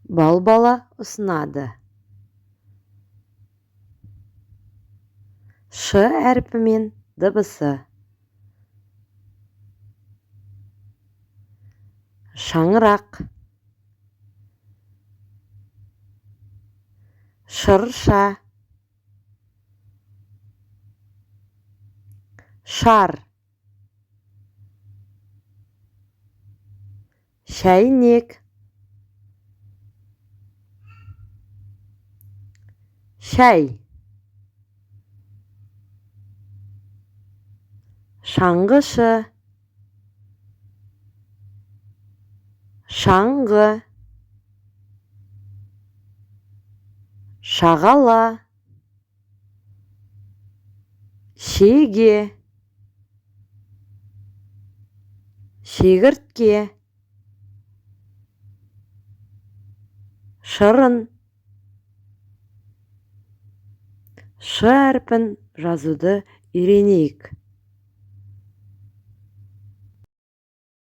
Бал-бала ұсынады. Ш әрпімен дыбысы. Шаңырақ. Шырша. Шар. Шәйнек. Шәй. Шаңғышы. Шаңғы. Шағала. Шеге. Шегіртке. Шырын. Ш әрпін жазуды үйренейік.